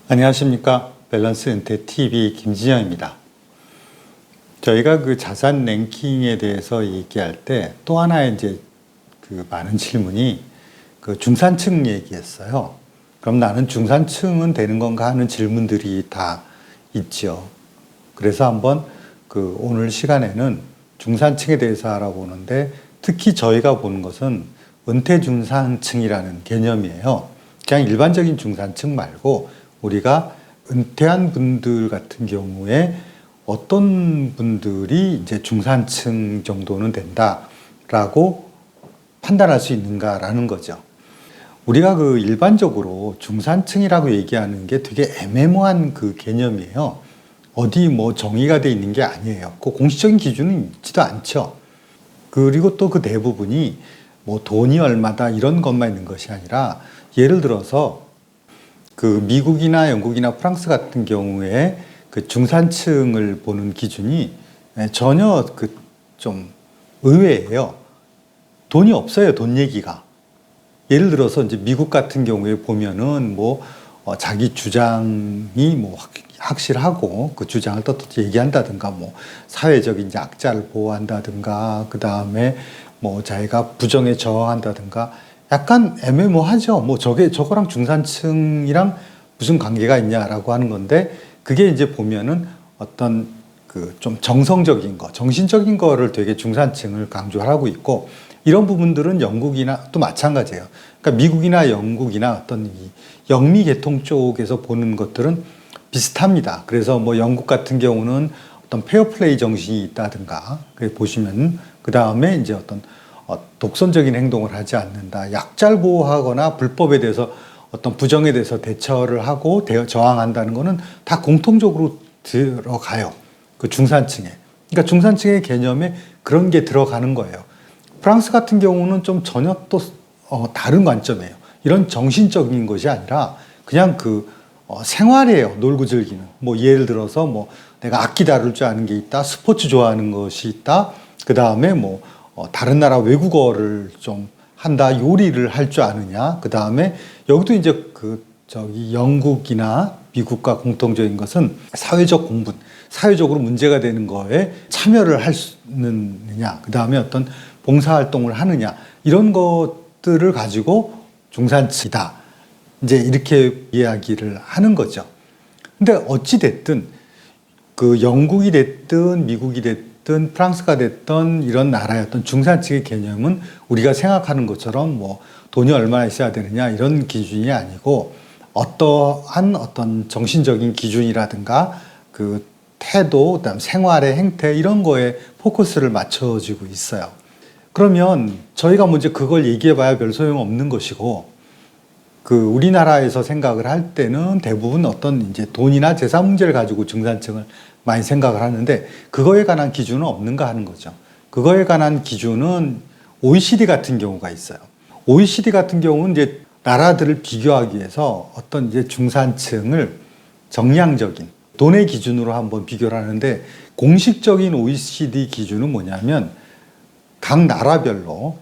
안녕하십니까. 밸런스 은퇴 TV 김진영입니다. 저희가 그 자산 랭킹에 대해서 얘기할 때 또 하나의 이제 그 많은 질문이 그 중산층 얘기였어요. 그럼 나는 중산층은 되는 건가 하는 질문들이 다 있죠. 그래서 한번 그 오늘 시간에는 중산층에 대해서 알아보는데 특히 저희가 보는 것은 은퇴 중산층이라는 개념이에요. 그냥 일반적인 중산층 말고 우리가 은퇴한 분들 같은 경우에 어떤 분들이 이제 중산층 정도는 된다라고 판단할 수 있는가라는 거죠. 우리가 그 일반적으로 중산층이라고 얘기하는 게 되게 애매모호한 그 개념이에요. 어디 뭐 정의가 돼 있는 게 아니에요. 그 공식적인 기준은 있지도 않죠. 그리고 또 그 대부분이 뭐 돈이 얼마다 이런 것만 있는 것이 아니라 예를 들어서 그 미국이나 영국이나 프랑스 같은 경우에 그 중산층을 보는 기준이 전혀 그 좀 의외예요. 돈이 없어요, 돈 얘기가. 예를 들어서 이제 미국 같은 경우에 보면은 뭐 자기 주장이 뭐 확실하고 그 주장을 떳떳이 얘기한다든가 뭐 사회적인 이제 악자를 보호한다든가 그 다음에 뭐 자기가 부정에 저항한다든가 약간 애매모호하죠. 뭐 저거랑 중산층이랑 무슨 관계가 있냐라고 하는 건데 그게 이제 보면은 어떤 그 좀 정성적인 거, 정신적인 거를 되게 중산층을 강조하고 있고 이런 부분들은 영국이나 또 마찬가지예요. 그러니까 미국이나 영국이나 어떤 이 영미 계통 쪽에서 보는 것들은 비슷합니다. 그래서 뭐 영국 같은 경우는 어떤 페어플레이 정신이 있다든가 보시면 그 다음에 이제 어떤 독선적인 행동을 하지 않는다. 약자를 보호하거나 불법에 대해서 어떤 부정에 대해서 대처를 하고 저항한다는 것은 다 공통적으로 들어가요. 그 중산층에. 그러니까 중산층의 개념에 그런 게 들어가는 거예요. 프랑스 같은 경우는 좀 전혀 또 다른 관점이에요. 이런 정신적인 것이 아니라 그냥 그 생활이에요. 놀고 즐기는. 뭐 예를 들어서 뭐 내가 악기 다룰 줄 아는 게 있다. 스포츠 좋아하는 것이 있다. 그 다음에 뭐 다른 나라 외국어를 좀 한다. 요리를 할 줄 아느냐. 그 다음에 여기도 이제 영국이나 미국과 공통적인 것은 사회적 공분, 사회적으로 문제가 되는 거에 참여를 할 수 있느냐. 그 다음에 어떤 봉사활동을 하느냐. 이런 것들을 가지고 중산층이다. 이제 이렇게 이야기를 하는 거죠. 근데 어찌됐든 그 영국이 됐든 미국이 됐든 프랑스가 됐든 이런 나라의 어떤 중산층의 개념은 우리가 생각하는 것처럼 뭐 돈이 얼마나 있어야 되느냐 이런 기준이 아니고 어떠한 어떤 정신적인 기준이라든가 그 태도, 그다음 생활의 행태 이런 거에 포커스를 맞춰지고 있어요. 그러면 저희가 먼저 그걸 얘기해봐야 별 소용 없는 것이고 그 우리나라에서 생각을 할 때는 대부분 어떤 이제 돈이나 재산 문제를 가지고 중산층을 많이 생각을 하는데 그거에 관한 기준은 없는가 하는 거죠. 그거에 관한 기준은 OECD 같은 경우가 있어요. OECD 같은 경우는 이제 나라들을 비교하기 위해서 어떤 이제 중산층을 정량적인 돈의 기준으로 한번 비교를 하는데 공식적인 OECD 기준은 뭐냐면 각 나라별로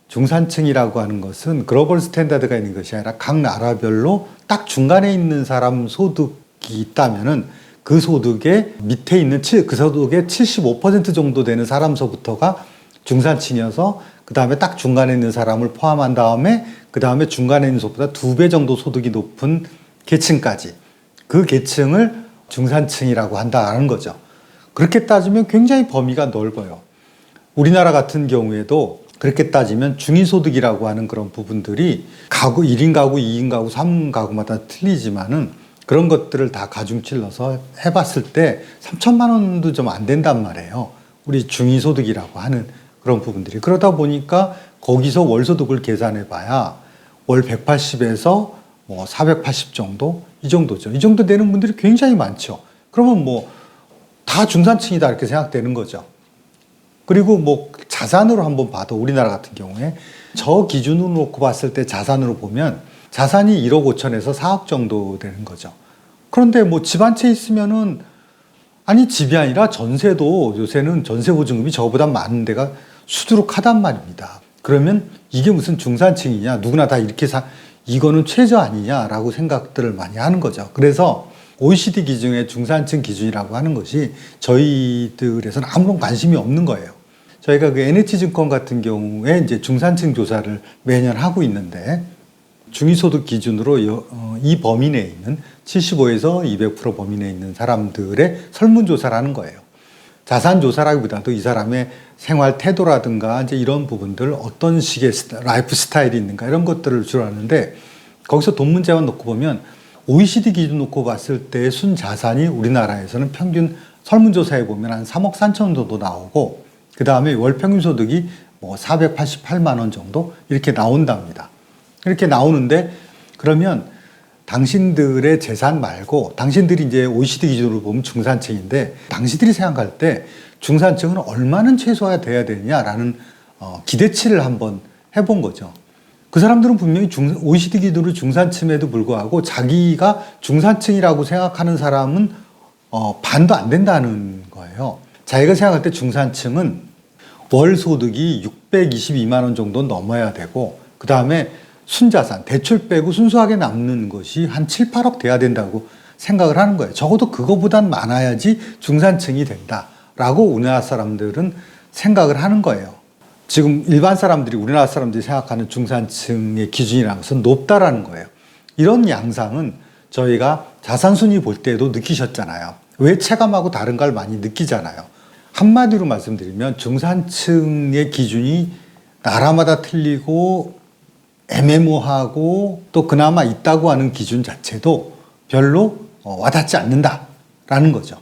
중산층이라고 하는 것은 글로벌 스탠다드가 있는 것이 아니라 각 나라별로 딱 중간에 있는 사람 소득이 있다면은 그 소득의 밑에 있는 그 소득의 75% 정도 되는 사람서부터가 중산층이어서 그 다음에 딱 중간에 있는 사람을 포함한 다음에 그 다음에 중간에 있는 소득보다 2배 정도 소득이 높은 계층까지 그 계층을 중산층이라고 한다는 거죠. 그렇게 따지면 굉장히 범위가 넓어요. 우리나라 같은 경우에도 그렇게 따지면 중위소득이라고 하는 그런 부분들이 가구 1인 가구, 2인 가구, 3인 가구마다 틀리지만은 그런 것들을 다 가중치러서 해봤을 때 3천만 원도 좀 안 된단 말이에요. 우리 중위소득이라고 하는 그런 부분들이. 그러다 보니까 거기서 월소득을 계산해봐야 월 180에서 뭐 480 정도? 이 정도죠. 이 정도 되는 분들이 굉장히 많죠. 그러면 뭐 다 중산층이다 이렇게 생각되는 거죠. 그리고 뭐 자산으로 한번 봐도 우리나라 같은 경우에 저 기준으로 놓고 봤을 때 자산으로 보면 자산이 1억 5천에서 4억 정도 되는 거죠. 그런데 뭐 집 한 채 있으면은 아니 집이 아니라 전세도 요새는 전세 보증금이 저보다 많은 데가 수두룩하단 말입니다. 그러면 이게 무슨 중산층이냐? 누구나 다 이렇게 이거는 최저 아니냐라고 생각들을 많이 하는 거죠. 그래서 OECD 기준의 중산층 기준이라고 하는 것이 저희들에서는 아무런 관심이 없는 거예요. 저희가 그 NH증권 같은 경우에 이제 중산층 조사를 매년 하고 있는데 중위소득 기준으로 이 범위 내에 있는 75에서 200% 범위 내에 있는 사람들의 설문조사를 하는 거예요. 자산 조사라기보다도 이 사람의 생활 태도라든가 이제 이런 부분들 어떤 식의 라이프 스타일이 있는가 이런 것들을 주로 하는데 거기서 돈 문제만 놓고 보면 OECD 기준 놓고 봤을 때 순 자산이 우리나라에서는 평균 설문조사에 보면 한 3억 3천 원 정도 나오고 그 다음에 월 평균 소득이 뭐 488만 원 정도 이렇게 나온답니다. 이렇게 나오는데 그러면 당신들의 재산 말고 당신들이 이제 OECD 기준으로 보면 중산층인데 당신들이 생각할 때 중산층은 얼마는 최소화 돼야 되냐라는 기대치를 한번 해본 거죠. 그 사람들은 분명히 OECD 기준으로 중산층에도 불구하고 자기가 중산층이라고 생각하는 사람은 반도 안 된다는 거예요. 자기가 생각할 때 중산층은 월 소득이 622만 원 정도 넘어야 되고 그 다음에 순자산, 대출 빼고 순수하게 남는 것이 한 7, 8억 돼야 된다고 생각을 하는 거예요. 적어도 그거보단 많아야지 중산층이 된다라고 우리나라 사람들은 생각을 하는 거예요. 지금 일반 사람들이 우리나라 사람들이 생각하는 중산층의 기준이라는 것은 높다라는 거예요. 이런 양상은 저희가 자산순위 볼 때도 느끼셨잖아요. 왜 체감하고 다른 걸 많이 느끼잖아요. 한마디로 말씀드리면 중산층의 기준이 나라마다 틀리고 애매모호하고 또 그나마 있다고 하는 기준 자체도 별로 와닿지 않는다라는 거죠.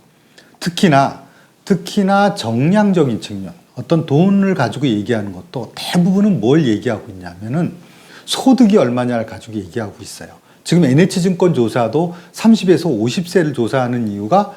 특히나 정량적인 측면, 어떤 돈을 가지고 얘기하는 것도 대부분은 뭘 얘기하고 있냐면은 소득이 얼마냐를 가지고 얘기하고 있어요. 지금 NH증권 조사도 30에서 50세를 조사하는 이유가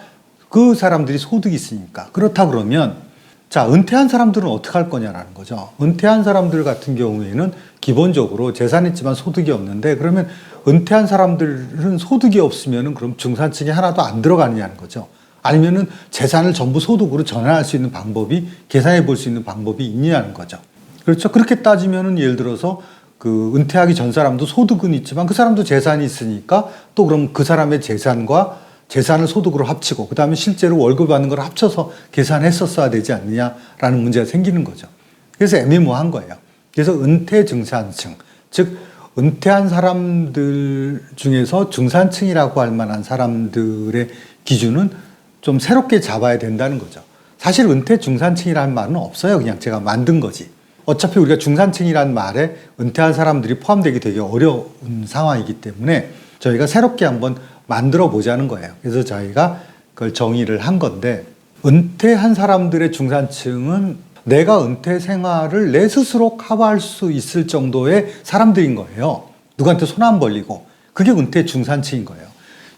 그 사람들이 소득이 있으니까. 그렇다 그러면 자, 은퇴한 사람들은 어떻게 할 거냐라는 거죠. 은퇴한 사람들 같은 경우에는 기본적으로 재산이 있지만 소득이 없는데 그러면 은퇴한 사람들은 소득이 없으면은 그럼 중산층이 하나도 안 들어가느냐는 거죠. 아니면은 재산을 전부 소득으로 전환할 수 있는 방법이 계산해 볼 수 있는 방법이 있느냐는 거죠. 그렇죠. 그렇게 따지면은 예를 들어서 그 은퇴하기 전 사람도 소득은 있지만 그 사람도 재산이 있으니까 또 그럼 그 사람의 재산과 재산을 소득으로 합치고 그 다음에 실제로 월급 받는 걸 합쳐서 계산했었어야 되지 않느냐라는 문제가 생기는 거죠. 그래서 애매모호한 거예요. 그래서 은퇴 중산층, 즉 은퇴한 사람들 중에서 중산층이라고 할 만한 사람들의 기준은 좀 새롭게 잡아야 된다는 거죠. 사실 은퇴 중산층이라는 말은 없어요. 그냥 제가 만든 거지. 어차피 우리가 중산층이라는 말에 은퇴한 사람들이 포함되기 되게 어려운 상황이기 때문에 저희가 새롭게 한번 만들어 보자는 거예요. 그래서 저희가 그걸 정의를 한 건데 은퇴한 사람들의 중산층은 내가 은퇴 생활을 내 스스로 커버할 수 있을 정도의 사람들인 거예요. 누구한테 손 안 벌리고. 그게 은퇴 중산층인 거예요.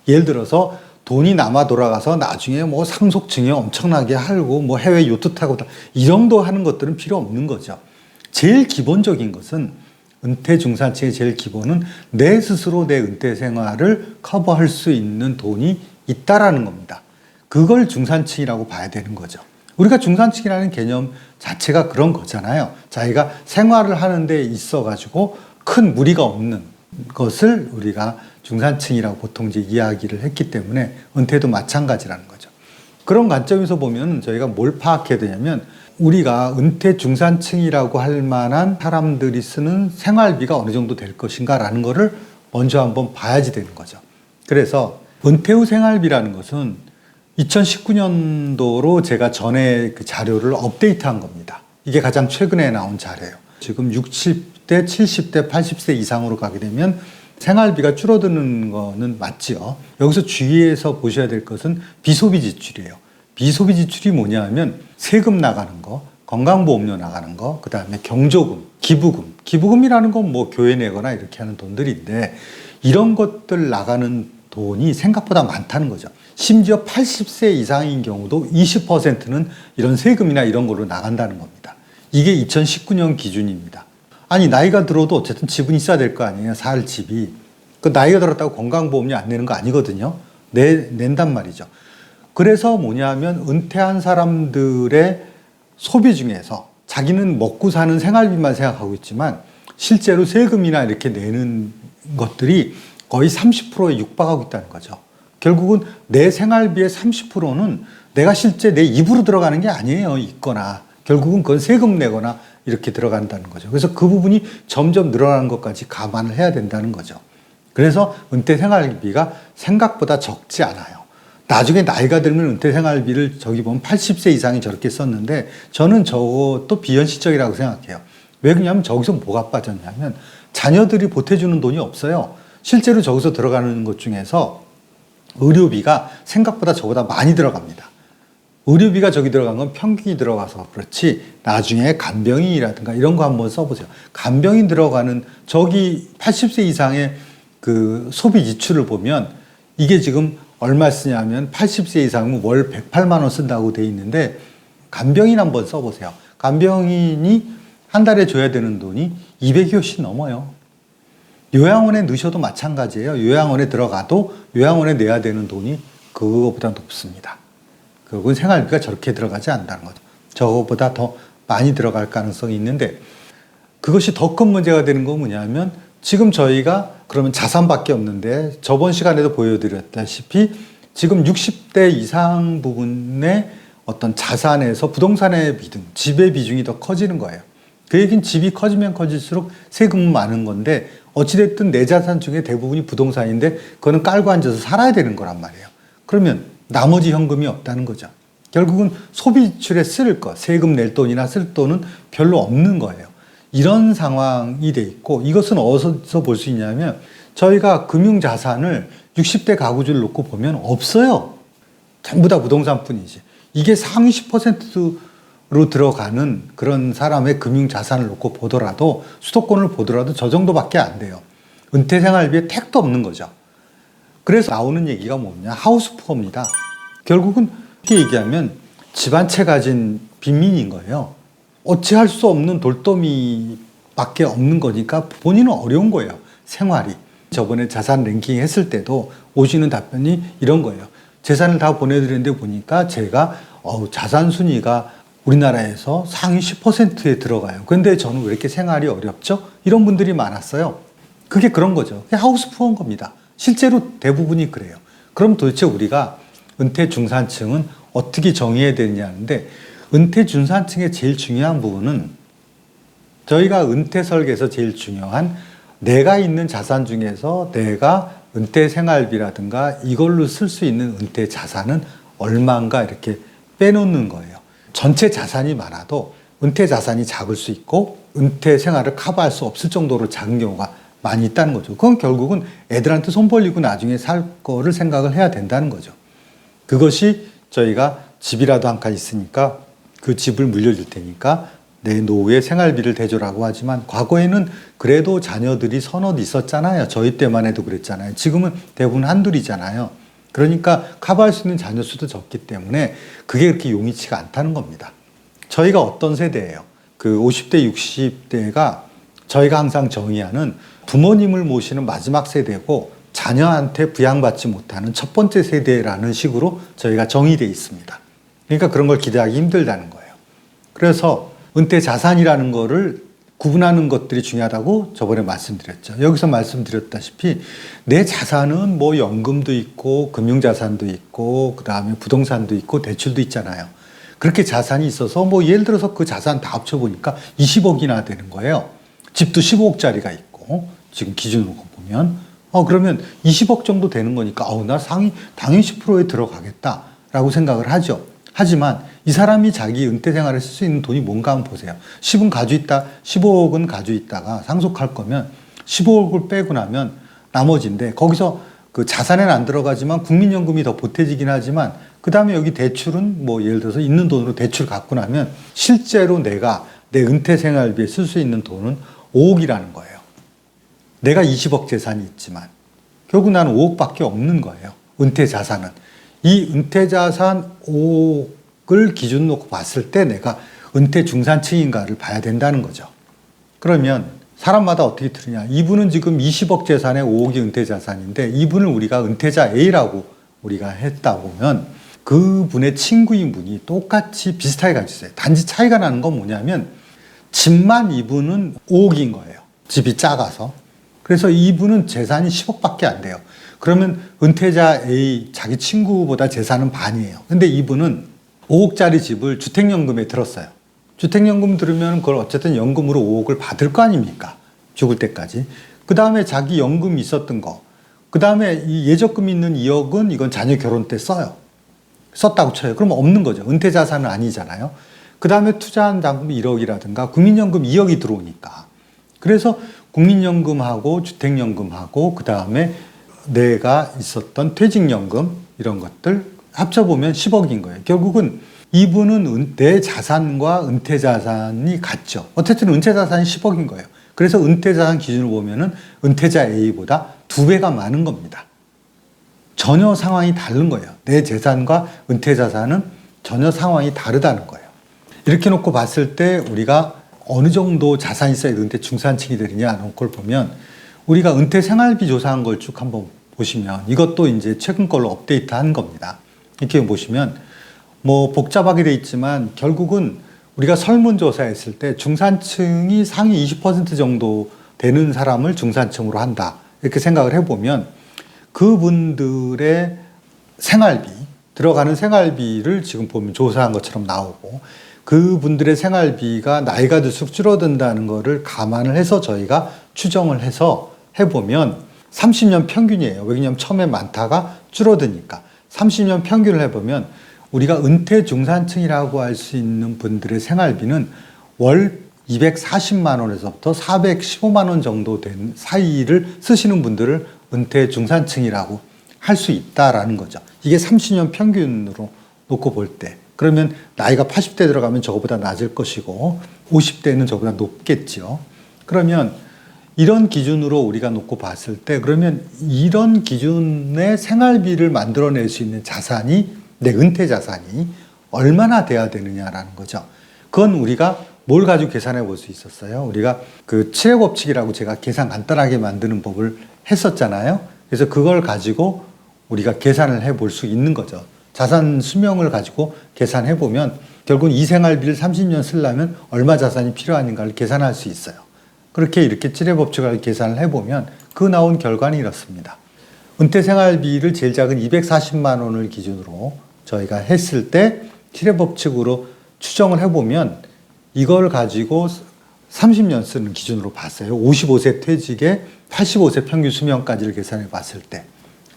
예를 들어서 돈이 남아 돌아가서 나중에 뭐 상속증에 엄청나게 할고 뭐 해외 요트 타고 이 정도 하는 것들은 필요 없는 거죠. 제일 기본적인 것은 은퇴 중산층의 제일 기본은 내 스스로 내 은퇴 생활을 커버할 수 있는 돈이 있다라는 겁니다. 그걸 중산층이라고 봐야 되는 거죠. 우리가 중산층이라는 개념 자체가 그런 거잖아요. 자기가 생활을 하는 데 있어가지고 큰 무리가 없는 것을 우리가 중산층이라고 보통 이제 이야기를 했기 때문에 은퇴도 마찬가지라는 거죠. 그런 관점에서 보면 저희가 뭘 파악해야 되냐면 우리가 은퇴 중산층이라고 할 만한 사람들이 쓰는 생활비가 어느 정도 될 것인가라는 거를 먼저 한번 봐야지 되는 거죠. 그래서 은퇴 후 생활비라는 것은 2019년도로 제가 전에 그 자료를 업데이트한 겁니다. 이게 가장 최근에 나온 자료예요. 지금 60대, 70대, 80세 이상으로 가게 되면 생활비가 줄어드는 거는 맞지요. 여기서 주의해서 보셔야 될 것은 비소비 지출이에요. 비소비 지출이 뭐냐 하면 세금 나가는 거, 건강보험료 나가는 거, 그 다음에 경조금, 기부금. 기부금이라는 건 뭐 교회 내거나 이렇게 하는 돈들인데 이런 것들 나가는 돈이 생각보다 많다는 거죠. 심지어 80세 이상인 경우도 20%는 이런 세금이나 이런 걸로 나간다는 겁니다. 이게 2019년 기준입니다. 아니 나이가 들어도 어쨌든 집은 있어야 될 거 아니에요. 살 집이. 그 나이가 들었다고 건강보험료 안 내는 거 아니거든요. 낸단 말이죠. 그래서 뭐냐면 은퇴한 사람들의 소비 중에서 자기는 먹고 사는 생활비만 생각하고 있지만 실제로 세금이나 이렇게 내는 것들이 거의 30%에 육박하고 있다는 거죠. 결국은 내 생활비의 30%는 내가 실제 내 입으로 들어가는 게 아니에요. 있거나 결국은 그건 세금 내거나 이렇게 들어간다는 거죠. 그래서 그 부분이 점점 늘어나는 것까지 감안을 해야 된다는 거죠. 그래서 은퇴 생활비가 생각보다 적지 않아요. 나중에 나이가 들면 은퇴 생활비를 저기 보면 80세 이상이 저렇게 썼는데 저는 저것도 비현실적이라고 생각해요. 왜 그러냐면 저기서 뭐가 빠졌냐면 자녀들이 보태주는 돈이 없어요. 실제로 저기서 들어가는 것 중에서 의료비가 생각보다 저보다 많이 들어갑니다. 의료비가 저기 들어간 건 평균이 들어가서 그렇지 나중에 간병인이라든가 이런 거 한번 써보세요. 간병인 들어가는 저기 80세 이상의 그 소비 지출을 보면 이게 지금 얼마 쓰냐면 80세 이상은 월 108만 원 쓴다고 돼 있는데 간병인 한번 써보세요. 간병인이 한 달에 줘야 되는 돈이 200이 훨씬 넘어요. 요양원에 넣으셔도 마찬가지예요. 요양원에 들어가도 요양원에 내야 되는 돈이 그거보다 높습니다. 결국은 생활비가 저렇게 들어가지 않는다는 거죠. 저거보다 더 많이 들어갈 가능성이 있는데 그것이 더 큰 문제가 되는 건 뭐냐면 지금 저희가 그러면 자산밖에 없는데 저번 시간에도 보여드렸다시피 지금 60대 이상 부분의 어떤 자산에서 부동산의 비중, 집의 비중이 더 커지는 거예요. 그 얘기는 집이 커지면 커질수록 세금은 많은 건데 어찌됐든 내 자산 중에 대부분이 부동산인데 그거는 깔고 앉아서 살아야 되는 거란 말이에요. 그러면 나머지 현금이 없다는 거죠. 결국은 소비지출에 쓸 것, 세금 낼 돈이나 쓸 돈은 별로 없는 거예요. 이런 상황이 돼 있고 이것은 어디서 볼 수 있냐면 저희가 금융자산을 60대 가구주를 놓고 보면 없어요. 전부 다 부동산뿐이지. 이게 상위 10%로 들어가는 그런 사람의 금융자산을 놓고 보더라도 수도권을 보더라도 저 정도밖에 안 돼요. 은퇴생활비에 택도 없는 거죠. 그래서 나오는 얘기가 뭐냐? 하우스푸어입니다. 결국은 이렇게 얘기하면 집 한 채 가진 빈민인 거예요. 어찌할 수 없는 돌더미밖에 없는 거니까 본인은 어려운 거예요. 생활이. 저번에 자산 랭킹 했을 때도 오시는 답변이 이런 거예요. 재산을 다 보내드렸는데 보니까 제가 자산 순위가 우리나라에서 상위 10%에 들어가요. 그런데 저는 왜 이렇게 생활이 어렵죠? 이런 분들이 많았어요. 그게 그런 거죠. 그게 하우스푸어인 겁니다. 실제로 대부분이 그래요. 그럼 도대체 우리가 은퇴 중산층은 어떻게 정의해야 되느냐는데 은퇴 중산층의 제일 중요한 부분은 저희가 은퇴 설계에서 제일 중요한 내가 있는 자산 중에서 내가 은퇴 생활비라든가 이걸로 쓸 수 있는 은퇴 자산은 얼마인가 이렇게 빼놓는 거예요. 전체 자산이 많아도 은퇴 자산이 작을 수 있고 은퇴 생활을 커버할 수 없을 정도로 작은 경우가 많이 있다는 거죠. 그건 결국은 애들한테 손 벌리고 나중에 살 거를 생각을 해야 된다는 거죠. 그것이 저희가 집이라도 한 칸 있으니까 그 집을 물려줄 테니까 내 노후의 생활비를 대줘라고 하지만 과거에는 그래도 자녀들이 서너 있었잖아요. 저희 때만 해도 그랬잖아요. 지금은 대부분 한둘이잖아요. 그러니까 커버할 수 있는 자녀 수도 적기 때문에 그게 그렇게 용이치가 않다는 겁니다. 저희가 어떤 세대예요? 그 50대, 60대가 저희가 항상 정의하는 부모님을 모시는 마지막 세대고 자녀한테 부양받지 못하는 첫 번째 세대라는 식으로 저희가 정의되어 있습니다. 그러니까 그런 걸 기대하기 힘들다는 거예요. 그래서 은퇴 자산이라는 거를 구분하는 것들이 중요하다고 저번에 말씀드렸죠. 여기서 말씀드렸다시피 내 자산은 뭐 연금도 있고 금융자산도 있고 그 다음에 부동산도 있고 대출도 있잖아요. 그렇게 자산이 있어서 뭐 예를 들어서 그 자산 다 합쳐보니까 20억이나 되는 거예요. 집도 15억짜리가 있고 지금 기준으로 보면 그러면 20억 정도 되는 거니까 나 당연히 10%에 들어가겠다라고 생각을 하죠. 하지만 이 사람이 자기 은퇴 생활에 쓸 수 있는 돈이 뭔가 한번 보세요. 15억은 가지고 있다가 상속할 거면 15억을 빼고 나면 나머지인데 거기서 그 자산에는 안 들어가지만 국민연금이 더 보태지긴 하지만 그 다음에 여기 대출은 뭐 예를 들어서 있는 돈으로 대출 갖고 나면 실제로 내가 내 은퇴 생활비에 쓸 수 있는 돈은 5억이라는 거예요. 내가 20억 재산이 있지만 결국 나는 5억밖에 없는 거예요. 은퇴 자산은. 이 은퇴 자산 5억을 기준 놓고 봤을 때 내가 은퇴 중산층인가를 봐야 된다는 거죠. 그러면 사람마다 어떻게 들으냐. 이분은 지금 20억 재산에 5억이 은퇴 자산인데 이분을 우리가 은퇴자 A라고 우리가 했다 보면 그분의 친구인 분이 똑같이 비슷하게 가지고 있어요. 단지 차이가 나는 건 뭐냐면 집만 이분은 5억인 거예요. 집이 작아서. 그래서 이분은 재산이 10억밖에 안 돼요. 그러면 은퇴자 A 자기 친구보다 재산은 반이에요. 근데 이분은 5억짜리 집을 주택연금에 들었어요. 주택연금 들으면 그걸 어쨌든 연금으로 5억을 받을 거 아닙니까? 죽을 때까지. 그 다음에 자기 연금이 있었던 거. 그 다음에 이 예적금이 있는 2억은 이건 자녀 결혼 때 써요. 썼다고 쳐요. 그러면 없는 거죠. 은퇴 자산은 아니잖아요. 그 다음에 투자한 자금이 1억이라든가 국민연금 2억이 들어오니까. 그래서 국민연금하고 주택연금하고 그 다음에 내가 있었던 퇴직연금 이런 것들 합쳐보면 10억인 거예요. 결국은 이분은 내 자산과 은퇴 자산이 같죠. 어쨌든 은퇴 자산이 10억인 거예요. 그래서 은퇴 자산 기준으로 보면은 은퇴자 A보다 2배가 많은 겁니다. 전혀 상황이 다른 거예요. 내 재산과 은퇴 자산은 전혀 상황이 다르다는 거예요. 이렇게 놓고 봤을 때 우리가 어느 정도 자산이 있어야 은퇴 중산층이 되느냐 이런 걸 보면 우리가 은퇴 생활비 조사한 걸 쭉 한번 보시면 이것도 이제 최근 걸로 업데이트한 겁니다. 이렇게 보시면 뭐 복잡하게 돼 있지만 결국은 우리가 설문조사했을 때 중산층이 상위 20% 정도 되는 사람을 중산층으로 한다. 이렇게 생각을 해보면 그분들의 생활비, 들어가는 생활비를 지금 보면 조사한 것처럼 나오고 그분들의 생활비가 나이가 들수록 줄어든다는 것을 감안을 해서 저희가 추정을 해서 해보면 30년 평균이에요. 왜냐하면 처음에 많다가 줄어드니까. 30년 평균을 해보면 우리가 은퇴 중산층이라고 할 수 있는 분들의 생활비는 월 240만 원에서부터 415만 원 정도 된 사이를 쓰시는 분들을 은퇴 중산층이라고 할 수 있다라는 거죠. 이게 30년 평균으로 놓고 볼 때. 그러면 나이가 80대 들어가면 저거보다 낮을 것이고 50대는 저보다 높겠죠. 그러면 이런 기준으로 우리가 놓고 봤을 때 그러면 이런 기준의 생활비를 만들어낼 수 있는 자산이 내 은퇴 자산이 얼마나 돼야 되느냐라는 거죠. 그건 우리가 뭘 가지고 계산해 볼 수 있었어요. 우리가 그 칠해 법칙이라고 제가 계산 간단하게 만드는 법을 했었잖아요. 그래서 그걸 가지고 우리가 계산을 해 볼 수 있는 거죠. 자산 수명을 가지고 계산해 보면 결국은 이 생활비를 30년 쓰려면 얼마 자산이 필요한가를 계산할 수 있어요. 그렇게 이렇게 칠해 법칙을 계산을 해 보면 그 나온 결과는 이렇습니다. 은퇴 생활비를 제일 작은 240만 원을 기준으로 저희가 했을 때 칠해 법칙으로 추정을 해 보면 이걸 가지고 30년 쓰는 기준으로 봤어요. 55세 퇴직에 85세 평균 수명까지를 계산해 봤을 때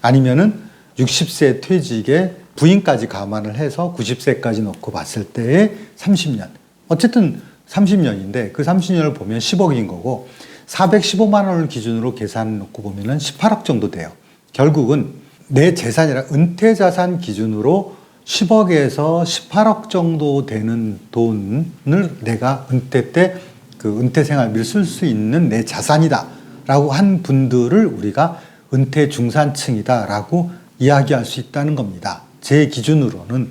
아니면은 60세 퇴직에 부인까지 감안을 해서 90세까지 놓고 봤을 때의 30년. 어쨌든 30년인데 그 30년을 보면 10억인 거고 415만 원을 기준으로 계산 놓고 보면은 18억 정도 돼요. 결국은 내 재산이라 은퇴 자산 기준으로 10억에서 18억 정도 되는 돈을 내가 은퇴 때 그 은퇴 생활비를 쓸 수 있는 내 자산이다 라고 한 분들을 우리가 은퇴 중산층이다 라고 이야기할 수 있다는 겁니다. 제 기준으로는.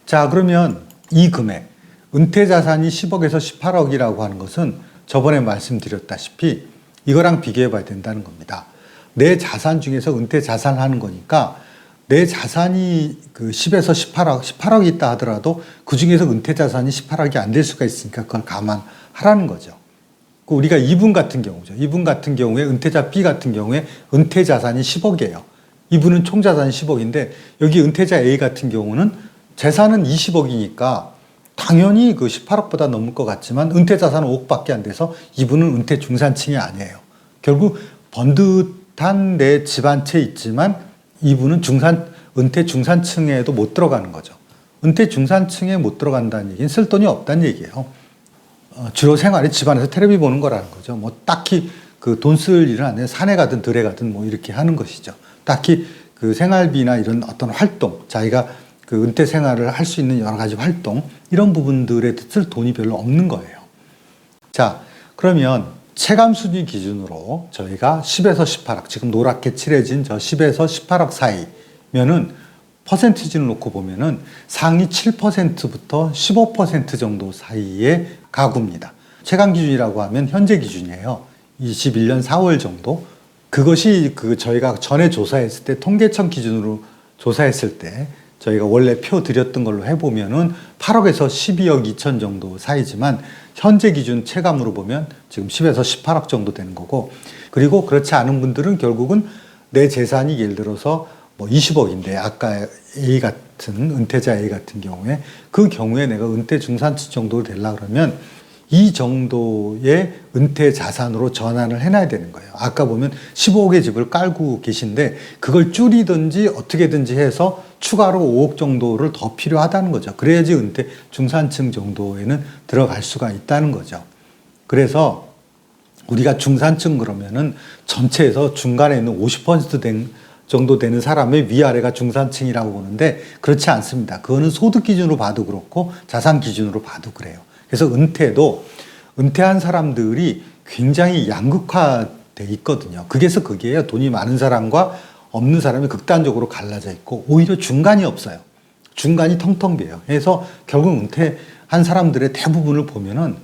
자, 그러면 이 금액, 은퇴 자산이 10억에서 18억이라고 하는 것은 저번에 말씀드렸다시피 이거랑 비교해 봐야 된다는 겁니다. 내 자산 중에서 은퇴 자산 하는 거니까 내 자산이 그 10에서 18억이 있다 하더라도 그 중에서 은퇴 자산이 18억이 안 될 수가 있으니까 그걸 감안하라는 거죠. 우리가 이분 같은 경우죠. 이분 같은 경우에 은퇴자 B 같은 경우에 은퇴 자산이 10억이에요. 이분은 총 자산이 10억인데 여기 은퇴자 A 같은 경우는 재산은 20억이니까 당연히 그 18억보다 넘을 것 같지만 은퇴 자산은 5억밖에 안 돼서 이분은 은퇴 중산층이 아니에요. 결국 번듯한 내 집 한 채 있지만 이분은 은퇴 중산층에도 못 들어가는 거죠. 은퇴 중산층에 못 들어간다는 얘기는 쓸 돈이 없다는 얘기예요. 주로 생활이 집안에서 텔레비 보는 거라는 거죠. 뭐 딱히 그 돈 쓸 일은 안 해요. 산에 가든 들에 가든 뭐 이렇게 하는 것이죠. 딱히 그 생활비나 이런 어떤 활동, 자기가 그 은퇴 생활을 할 수 있는 여러 가지 활동, 이런 부분들에 쓸 돈이 별로 없는 거예요. 자, 그러면 체감 순위 기준으로 저희가 10에서 18억, 지금 노랗게 칠해진 저 10에서 18억 사이면은 퍼센티지를 놓고 보면은 상위 7%부터 15% 정도 사이의 가구입니다. 체감 기준이라고 하면 현재 기준이에요. 21년 4월 정도. 그것이 그 저희가 전에 조사했을 때 통계청 기준으로 조사했을 때 저희가 원래 표 드렸던 걸로 해보면은 8억에서 12억 2천 정도 사이지만 현재 기준 체감으로 보면 지금 10에서 18억 정도 되는 거고, 그리고 그렇지 않은 분들은 결국은 내 재산이 예를 들어서 뭐 20억인데 아까 A 같은 은퇴자 A 같은 경우에 그 경우에 내가 은퇴 중산층 정도 되려고 그러면 이 정도의 은퇴 자산으로 전환을 해놔야 되는 거예요. 아까 보면 15억의 집을 깔고 계신데 그걸 줄이든지 어떻게든지 해서 추가로 5억 정도를 더 필요하다는 거죠. 그래야지 은퇴 중산층 정도에는 들어갈 수가 있다는 거죠. 그래서 우리가 중산층 그러면은 전체에서 중간에 있는 50% 정도 되는 사람의 위아래가 중산층이라고 보는데 그렇지 않습니다. 그거는 소득 기준으로 봐도 그렇고 자산 기준으로 봐도 그래요. 그래서 은퇴도 은퇴한 사람들이 굉장히 양극화돼 있거든요. 그게서 그게요. 돈이 많은 사람과 없는 사람이 극단적으로 갈라져 있고 오히려 중간이 없어요. 중간이 텅텅 비어요. 그래서 결국 은퇴한 사람들의 대부분을 보면은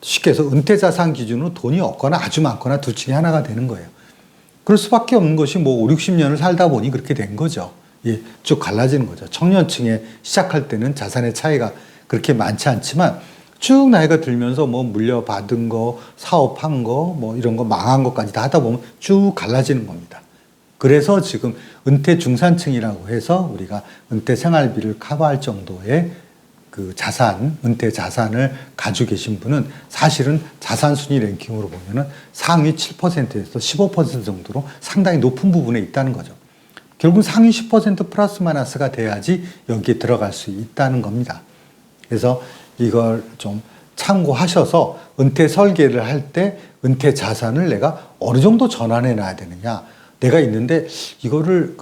쉽게 해서 은퇴 자산 기준으로 돈이 없거나 아주 많거나 둘 중에 하나가 되는 거예요. 그럴 수밖에 없는 것이 뭐 5, 60년을 살다 보니 그렇게 된 거죠. 예, 쭉 갈라지는 거죠. 청년층에 시작할 때는 자산의 차이가 그렇게 많지 않지만 쭉 나이가 들면서 뭐 물려받은 거, 사업한 거, 뭐 이런 거 망한 것까지 다 하다 보면 쭉 갈라지는 겁니다. 그래서 지금 은퇴 중산층이라고 해서 우리가 은퇴 생활비를 커버할 정도의 그 자산, 은퇴 자산을 가지고 계신 분은 사실은 자산 순위 랭킹으로 보면은 상위 7%에서 15% 정도로 상당히 높은 부분에 있다는 거죠. 결국 상위 10% 플러스 마이너스가 돼야지 여기에 들어갈 수 있다는 겁니다. 그래서 이걸 좀 참고하셔서 은퇴 설계를 할 때 은퇴 자산을 내가 어느 정도 전환해 놔야 되느냐. 내가 있는데 이거를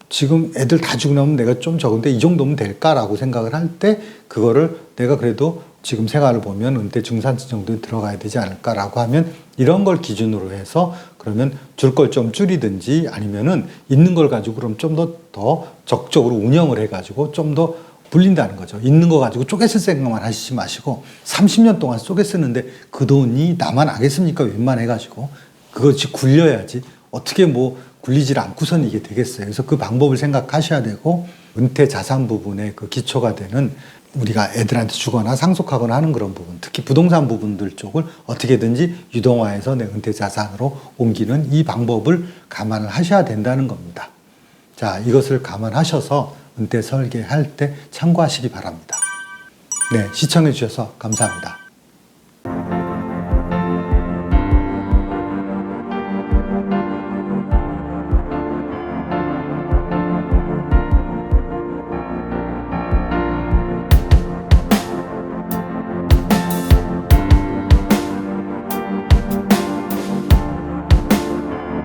지금 애들 다 주고 나면 내가 좀 적은데 이 정도면 될까라고 생각을 할 때 그거를 내가 그래도 지금 생활을 보면 은퇴 중산층 정도에 들어가야 되지 않을까라고 하면 이런 걸 기준으로 해서 그러면 줄 걸 좀 줄이든지 아니면은 있는 걸 가지고 그럼 좀 더 적극적으로 운영을 해가지고 좀 더 불린다는 거죠. 있는 거 가지고 쪼개 쓸 생각만 하시지 마시고 30년 동안 쪼개 쓰는데 그 돈이 나만 하겠습니까? 웬만해가지고 그것이 굴려야지 어떻게 뭐 굴리질 않고선 이게 되겠어요. 그래서 그 방법을 생각하셔야 되고 은퇴 자산 부분의 그 기초가 되는 우리가 애들한테 주거나 상속하거나 하는 그런 부분, 특히 부동산 부분들 쪽을 어떻게든지 유동화해서 내 은퇴 자산으로 옮기는 이 방법을 감안을 하셔야 된다는 겁니다. 자, 이것을 감안하셔서 은퇴 설계할 때 참고하시기 바랍니다. 네, 시청해 주셔서 감사합니다.